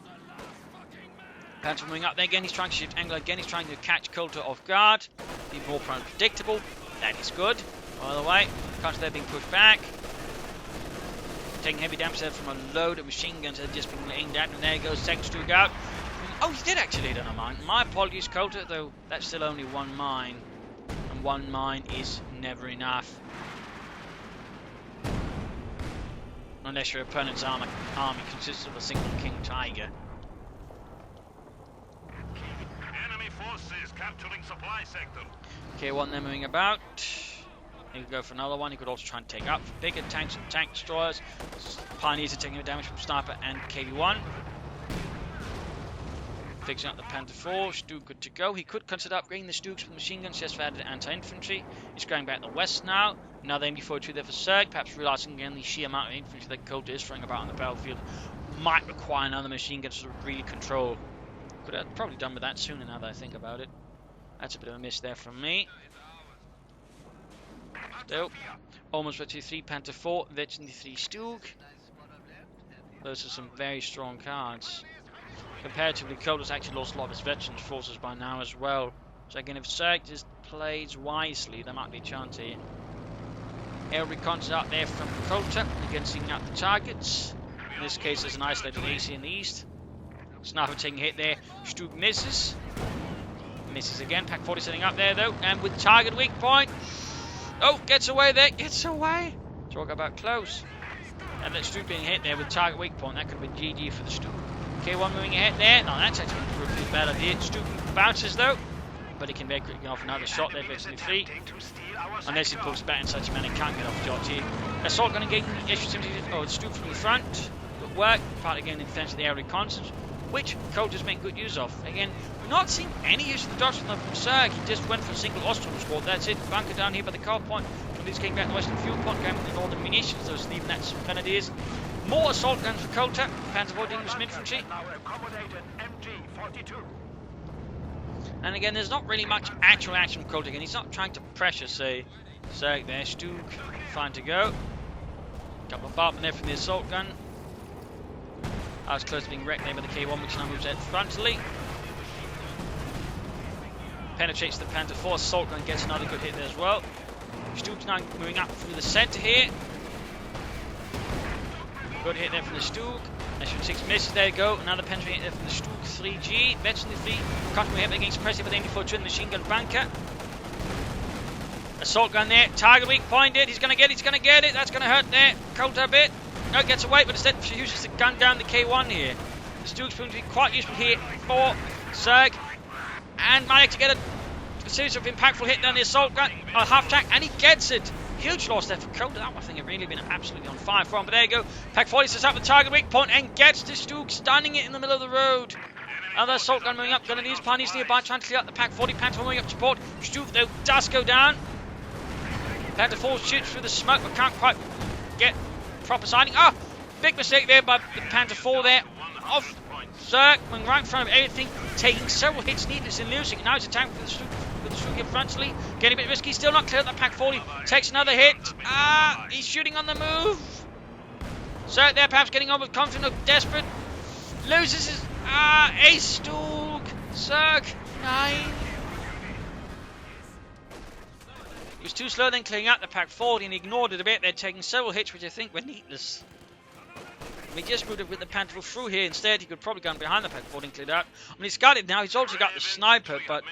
Panther moving up there again. He's trying to shift angle again. He's trying to catch Kolter off guard, be more predictable. That is good. By the way, Kolter there being pushed back, taking heavy damage there from a load of machine guns that have just been aimed at. And there goes second Stuke out. Oh, he did actually hit on a mine. My apologies, Kolter, though that's still only one mine. And one mine is never enough. Unless your opponent's army consists of a single King Tiger. Enemy forces capturing supply sector. K1 there moving about. He could go for another one. He could also try and take up bigger tanks and tank destroyers. Pioneers are taking damage from Sniper and KV1. Fixing up the Panther 4, Stuke good to go. He could consider upgrading the Stukes with machine guns just for added anti-infantry. He's going back to the west now. Another MD42 there for Zerg, perhaps realising again the sheer amount of infantry that Kolter is throwing about on the battlefield might require another machine gun to really control. Could have probably done with that sooner now that I think about it. That's a bit of a miss there from me. Still, almost 53 Panther 4, virtually 3 Stuke. Those are some very strong cards. Comparatively, Kolter's actually lost a lot of his veterans forces by now as well. So again, if Zerg just plays wisely, there might be a chance here. Air recons out there from Kolter, again seeking out the targets. In this case, there's an isolated AC in the east. Sniper taking a hit there. Stuke misses. Misses again. Pack 40 setting up there though, and with target weak point. Oh, gets away there. Gets away. Talk about close. And that Stuke being hit there with target weak point. That could have been GG for the Stuke. K1 moving ahead there. No, that's actually a pretty bad idea. Stuke bounces though, but he can very quickly get off another shot there, basically free. Unless he pulls back in such a manner, he can't get off the shot here. Assault going to gain the extra Stuke from the front. Good work. Partly again in defense of the air reconnaissance, which Kolter's making good use of. Again, we're not seeing any use of the doctrine from Zerg. He just went for a single Ostrom squad. That's it. Bunker down here by the car point. Fleet's getting back to the western fuel point, going with the northern munitions. Those leaving that some grenadiers. More assault guns for Kolter. Panzer avoiding English infantry. And again, there's not really much actual action from Kolter. Again, he's not trying to pressure, say, Zerg there. Stug, fine to go. Got bombardment there from the assault gun. I was close to being wrecked there by the K1, which now moves out frontally. Penetrates the Panther 4. Assault gun gets another good hit there as well. Stug's now moving up through the centre here. Good hit there from the Stug. S6 misses, there you go. Another penetrating hit there from the Stug 3G. Veteran fleet. Constantly hit against pressure with aiming for twin machine gun bunker. Assault gun there. Target weak pointed. He's going to get it. That's going to hurt there. Kolter a bit. No, gets away, but instead she uses the gun down the K1 here. The Stug's going to be quite useful here for Zerg. And managed to get a series of impactful hit down the assault gun. A half track, and he gets it. Huge loss there for Kolter. That one thing had really been absolutely on fire for him. But there you go. Pack 40 sets up the target weak point and gets the Stug, stunning it in the middle of the road. Another assault gun moving up. Grenadiers Pioneers nearby, trying to clear out the Pack 40. Panther moving up to support. Stug, though, does go down. Panther 4 shoots through the smoke, but can't quite get proper sighting. Ah! Big mistake there by the Panther 4 there. Off Zerg, going right in front of everything, taking several hits needless and losing. Now he's attacking with the Stug here frontally. Getting a bit risky, still not clear. That Pack 40 takes another hit. Ah! He's shooting on the move. Zerg there, perhaps getting on with confident, desperate. Loses his. Ah! Ace Stug. Zerg 9. He was too slow then clearing out the Pack 40 and ignored it a bit. They're taking several hits, which I think were needless. If he just moved it with the Panther through here instead, he could probably go behind the Pack 40 and cleared out. I mean, he's got it now. He's also got the sniper, but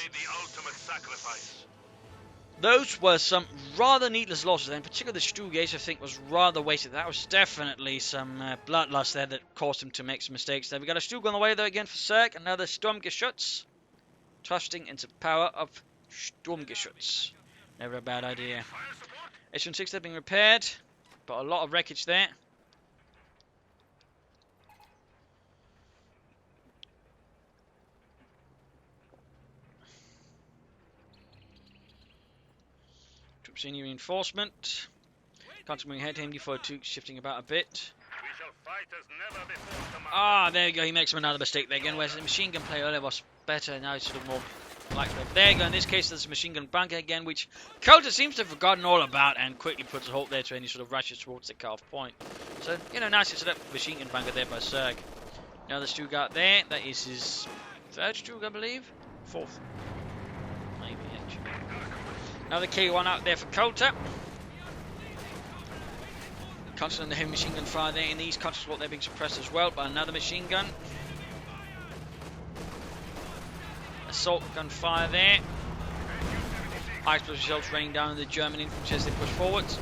those were some rather needless losses. And particularly the Stug Ace, I think, was rather wasted. That was definitely some bloodlust there that caused him to make some mistakes there. We got a Stug on the way, though, again for Zerg. Another Sturmgeschütz. Trusting into the power of Sturmgeschütz. Never a bad idea. H16 they're being repaired, but a lot of wreckage there. Troops in reinforcement. Constantly head to MD42, shifting about a bit. Ah, there you go. He makes another mistake there again. Whereas the machine gun play earlier was better, now it's sort of more. Like that. There you go. In this case, there's a machine gun bunker again, which Kolter seems to have forgotten all about and quickly puts a halt there to any sort of rushes towards the cutoff point. So, you know, nice to set up a machine gun bunker there by Zerg. Now the Stug there. That is his third Stug, I believe. Fourth. Maybe, actually. Now the K1 out there for Kolter. Constant on the heavy machine gun fire there. In these constant what they're being suppressed as well by another machine gun. Assault gun fire there. High explosive results raining down on the German infantry as they push forwards.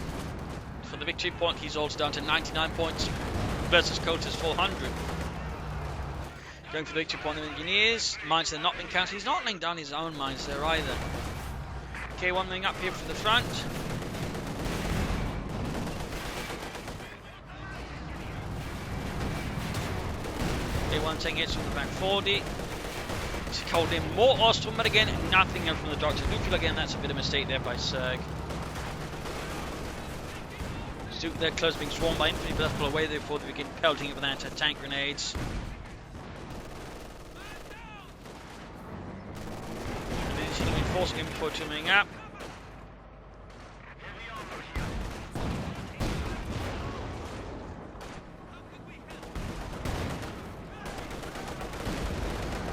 For the victory point, he's also down to 99 points versus Kolter's 400. Going for the victory point, the engineers. Mines that have not been counted. He's not laying down his own mines there either. K1 moving up here from the front. K1 taking hits from the back 40. Called in more Ostrom, but again, nothing from the doctor. Neutral again, that's a bit of a mistake there by Zerg. Stug there close being swarmed by infantry, but that's pulled away there before they begin pelting it with anti-tank grenades. And then he's reinforcing him before moving up.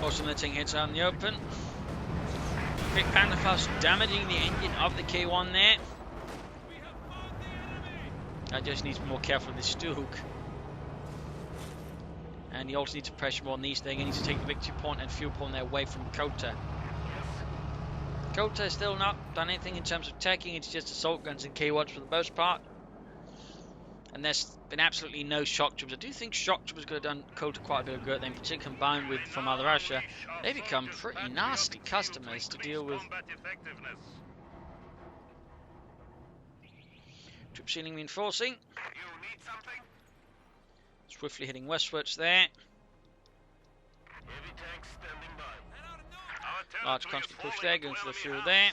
Also letting hits out in the open. Quick Panther fast damaging the engine of the K1 there. I just need to be more careful of this Stug. And he also needs to pressure more on these things. He needs to take the victory point and fuel point there away from Kolter. Kolter has still not done anything in terms of attacking. It's just assault guns and K1s for the most part. And there's been absolutely no shock troopers. I do think shock troopers could have done Kolter quite a bit of good. Then, particularly combined with from Mother Russia, they become pretty nasty customers to deal with. Troop ceiling reinforcing. Swiftly heading westwards there. Large constant push there, going for the fuel there.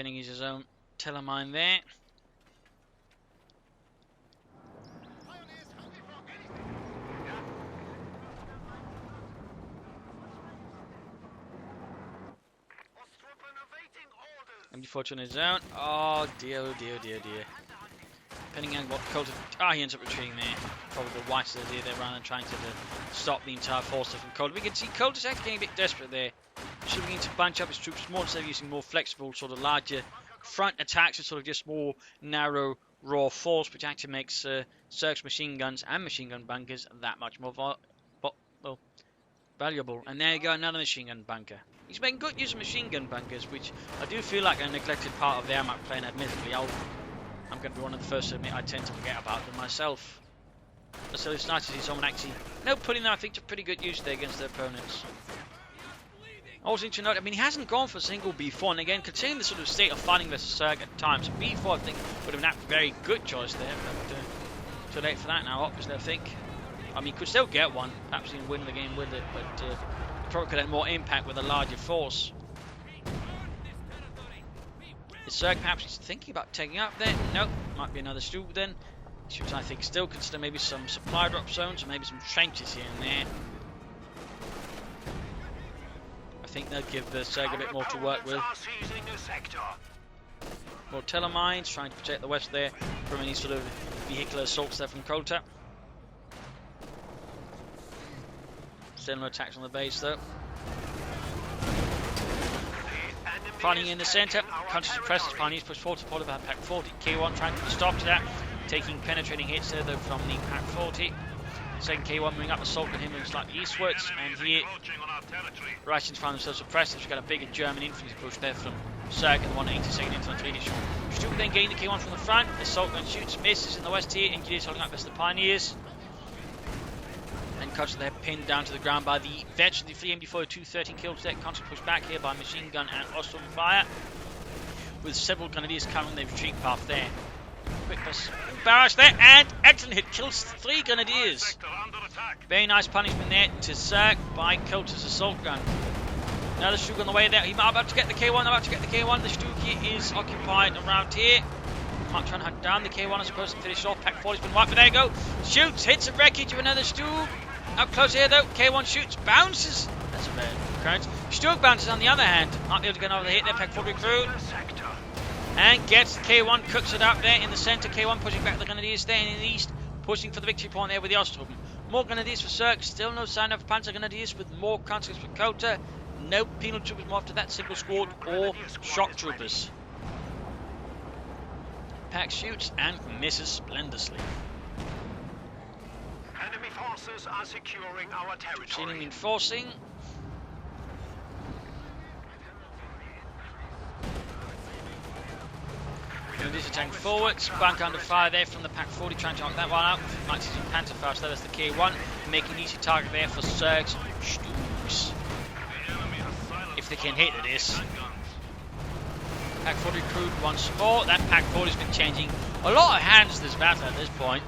Pinning his own telemine there. MD40 on his own. Oh dear, oh dear, dear, dear. Depending on what Kolter... he ends up retreating there. Probably the wisest idea there rather than trying to stop the entire force from Kolter. We can see Kolter's actually getting a bit desperate there. Should we need to bunch up his troops more instead of using more flexible, sort of larger front attacks with sort of just more narrow, raw force, which actually makes Zerg's machine guns and machine gun bunkers that much more valuable. And there you go, another machine gun bunker. He's making good use of machine gun bunkers, which I do feel like a neglected part of the air map play, and admittedly, I'm going to be one of the first to admit I tend to forget about them myself. So it's nice to see someone actually putting them, I think, to pretty good use there against their opponents. Also need to note, I mean, he hasn't gone for a single B4, and again, considering the sort of state of fighting versus Zerg at times, B4 I think would have been a very good choice there, but too late for that now, obviously, I think. I mean, could still get one, perhaps even win the game with it, but probably could have more impact with a larger force. Is Zerg perhaps thinking about taking up there? Nope, might be another Stu then. Should I think still consider maybe some supply drop zones, or maybe some trenches here and there. I think they'll give the Zerg a bit more to work with. More telemines, trying to protect the west there from any sort of vehicular assaults there from Kolter. Still no attacks on the base though. Fighting in the centre, country suppresses, Pioneers push forward, supported by Pack 40. K1 trying to stop to that, taking penetrating hits there though from the Pack 40. Second K1 moving up, assault on him moving slightly eastwards, and here Russians find themselves suppressed. We've got a bigger German infantry push there from Zerg and the 182nd Infantry Division. Stuart then gain the K1 from the front, assault gun shoots, misses in the west here, engineers holding up against the Pioneers. And cuts their pinned down to the ground by the veteran, the free MD4 213 kills there, constant push back here by machine gun and Ostrom fire. With several Grenadiers covering their retreat path there. Quick barrage there, and excellent hit, kills 3 Grenadiers. Very nice punishment there to Zerg by Kolter's assault gun. Now the Stug on the way there, he's about to get the K1, The Stug here is occupied around here. Might try and hunt down the K1, I suppose, and finish off. Pack 40's been wiped, but there you go. Shoots, hits a wreckage of another Stug. Up close here though, K1 shoots, bounces. That's a rare occurrence. Stug bounces on the other hand. Might be able to get another hit there, Pack 40 crew. And gets the K1, cooks it up there in the centre. K1 pushing back the Grenadiers there in the east, pushing for the victory point there with the Ostrom. More Grenadiers for Zerg, still no sign of Panzer Grenadiers with more conscripts for Kolter. No penal troopers more after that, single squad or shock troopers. Pack shoots and misses splendorously. Enemy forces are securing our territory. Reinforcing. Grenadiers attacking forwards, bank under fire there from the Pack 40, trying to knock that one out. Might see some Panther fire, so that's the K1, making an easy target there for Zerg's Stugs. If they can hit this. Pack 40 crewed once more. That Pack 40 has been changing a lot of hands this battle at this point.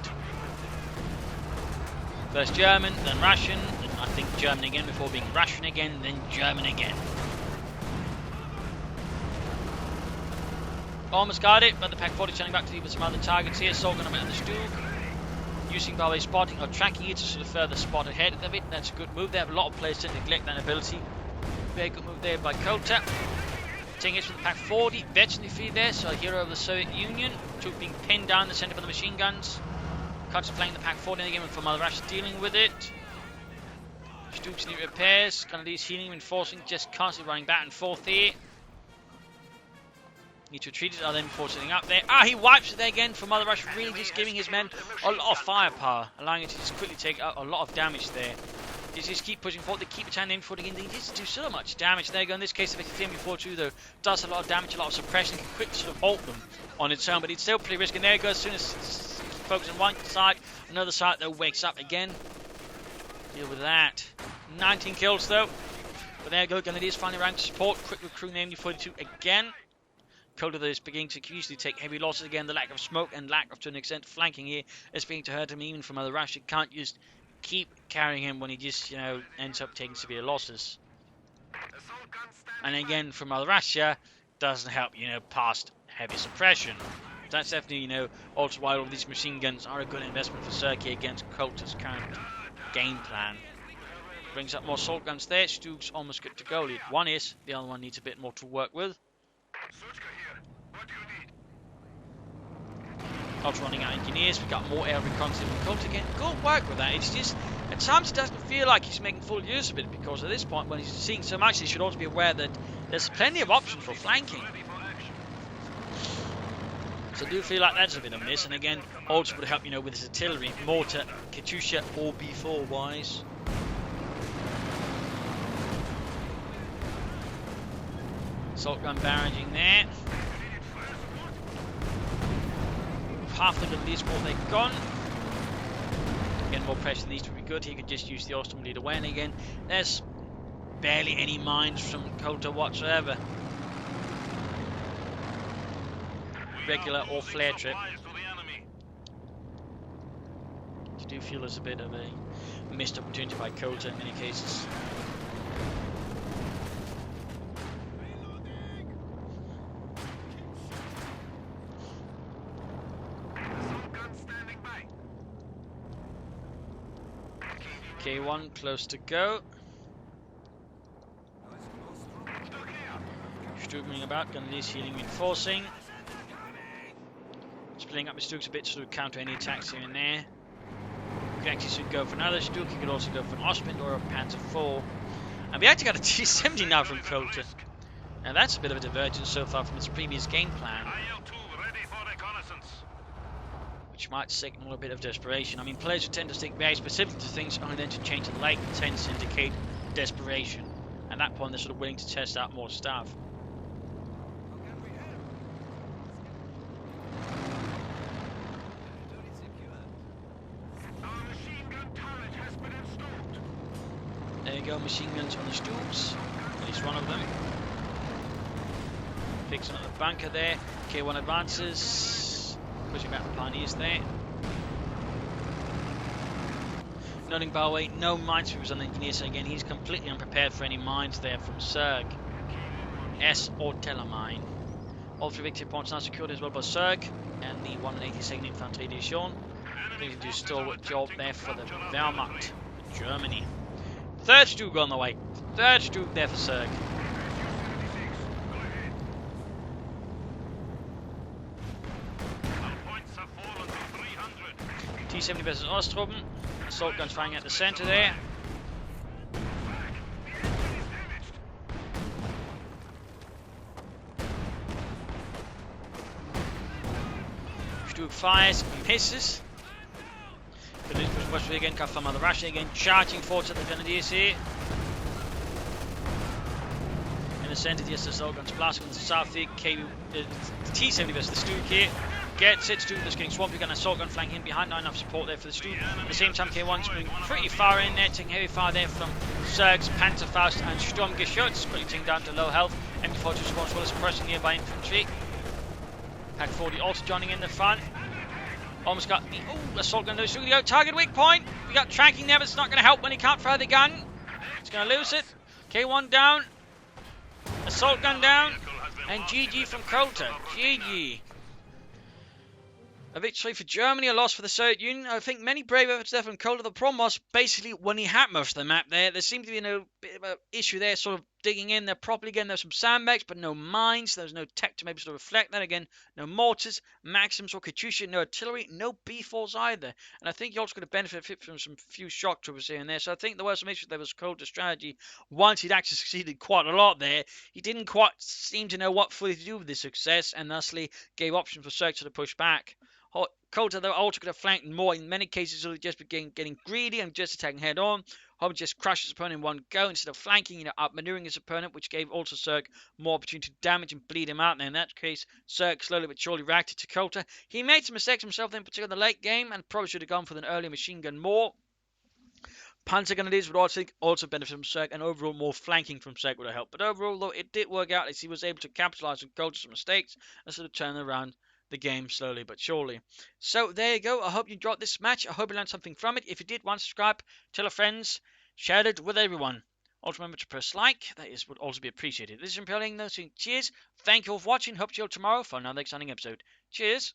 First German, then Russian, then I think German again before being Russian again, then German again. Almost got it, but the Pack 40 turning back to leave with some other targets here. So going to make the Stug. Using by way spotting or tracking it to sort of further spot ahead of it. That's a good move. They have a lot of players to neglect that ability. Very good move there by Kolter. Taking it from the Pack 40. Veteran defeat there, so a hero of the Soviet Union. Troop being pinned down the centre by the machine guns. Cuts playing the Pack 40 in the game from other Russians dealing with it. Stugs need repairs. Grenadiers healing, reinforcing, just constantly running back and forth here. Need to retreat it, then before sitting up there. He wipes it there again from Mother Russia, really just giving his men a lot of firepower, allowing it to just quickly take a lot of damage there. Just keep pushing forward, they keep attacking forward again, they just do so much damage. There you go, in this case, the 50-4-2 though, does a lot of damage, a lot of suppression, can quickly sort of halt them on its own, but it's still pretty risky. There you go, as soon as focus on one side, another side though wakes up again. Deal with that. 19 kills though, but there you go, Grenadiers finally around to support, quick recruit named 42 again. Kolter is beginning to usually take heavy losses again. The lack of smoke and lack of, to an extent, flanking here is beginning to hurt him even from other Russia. Can't just keep carrying him when he just, ends up taking severe losses. And again, from other Russia, doesn't help, past heavy suppression. That's definitely, also why all these machine guns are a good investment for Zerg against Kolter's current game plan. Brings up more assault guns there. Stug's almost good to go. Lead one is, the other one needs a bit more to work with. Kolter running out engineers. We got more air reconnaissance from Kolter again. Good work with that. It's just at times it doesn't feel like he's making full use of it, because at this point, when he's seeing so much, he should also be aware that there's plenty of options for flanking. So I do feel like that's a bit of a miss, and again, also would help, with his artillery, mortar, Katyusha, or B4 wise. Assault gun barraging there. Half of them at least what they've gone. Again, more pressure needs to be good. He could just use the Ostrom lead away, and again, there's barely any mines from Kolter whatsoever. Regular or flare trip. You do feel there's a bit of a missed opportunity by Kolter in many cases. K1 close to go. Strooming about, Gunleys healing, reinforcing. Splitting up his Stooks a bit to counter any attacks here and there. You could actually go for another Stook, you could also go for an Ostwind or a Panzer IV. And we actually got a T-70 now from Kolter. Now that's a bit of a divergence so far from its previous game plan, which might signal a bit of desperation. I mean, players who tend to stick very specific to things only then to change the late tends to indicate desperation. At that point, they're sort of willing to test out more stuff. There you go, machine guns on the Stooks. At least one of them. Fixing up the bunker there. K1 advances. Pushing back the Pioneers there. Noting by the way, no minesweepers on the Engineers, so again he's completely unprepared for any mines there from Zerg. S or Telemine. All 3 victory points now secured as well by Zerg and the 182nd Infantry Division. Going to do a stalwart job there for the Wehrmacht, Germany. Third Stug on the way. Third Stug there for Zerg. T-70 versus Ostrom. Assault guns firing at the center there. Stug fires, misses. But this was much again, cut from the Russia again, charging forwards at the Grenadiers here. In the center, the assault guns blasting on the south here. The T-70 versus the Stug here. Gets it, Stug is getting swamped, we've got an assault gun flanking in behind, not enough support there for the Stug. At the same time, K1's moving pretty far in there, taking heavy fire there from Zerg's Panzerfaust and Sturmgeschütz, quickly taking down to low health. MD-42 response as well as suppressing nearby infantry. Pack 40 also joining in the front. Almost got the assault gun loose. Go target weak point. We got tracking there, but it's not going to help when he can't fire the gun. It's going to lose it. K1 down. Assault gun down. And GG from Kolter. GG. A victory for Germany, a loss for the Soviet Union. I think many brave efforts there from Kolter. The problem was basically when he had most of the map there seemed to be a bit of an issue there, sort of digging in there properly. Again, there's some sandbags, but no mines. There's no tech to maybe sort of reflect that. Again, no mortars, Maxims or Katyusha, no artillery, no B4s either. And I think he also could have benefited from some few shock troopers here and there. So I think there were some issues there with Kolter's strategy. Once he'd actually succeeded quite a lot there, he didn't quite seem to know what fully to do with this success, and thusly gave options for Zerg to push back. Kolter, though, also could have flanked more. In many cases, he just began getting greedy and just attacking head on. Hobbs just crushed his opponent in one go instead of flanking, outmaneuvering his opponent, which gave also Zerg more opportunity to damage and bleed him out. And in that case, Zerg slowly but surely reacted to Kolter. He made some mistakes himself, in particular in the late game, and probably should have gone for an earlier machine gun more. Panzer Grenadiers would also benefit from Zerg, and overall more flanking from Zerg would have helped. But overall, though, it did work out as he was able to capitalize on Kolter's mistakes and sort of turn around the game slowly but surely. So there you go. I hope you enjoyed this match. I hope you learned something from it. If you did, subscribe, tell your friends, share it with everyone. Also remember to press like. That would also be appreciated. This is Imperial Nothing. Cheers. Thank you all for watching. Hope to see you all tomorrow for another exciting episode. Cheers.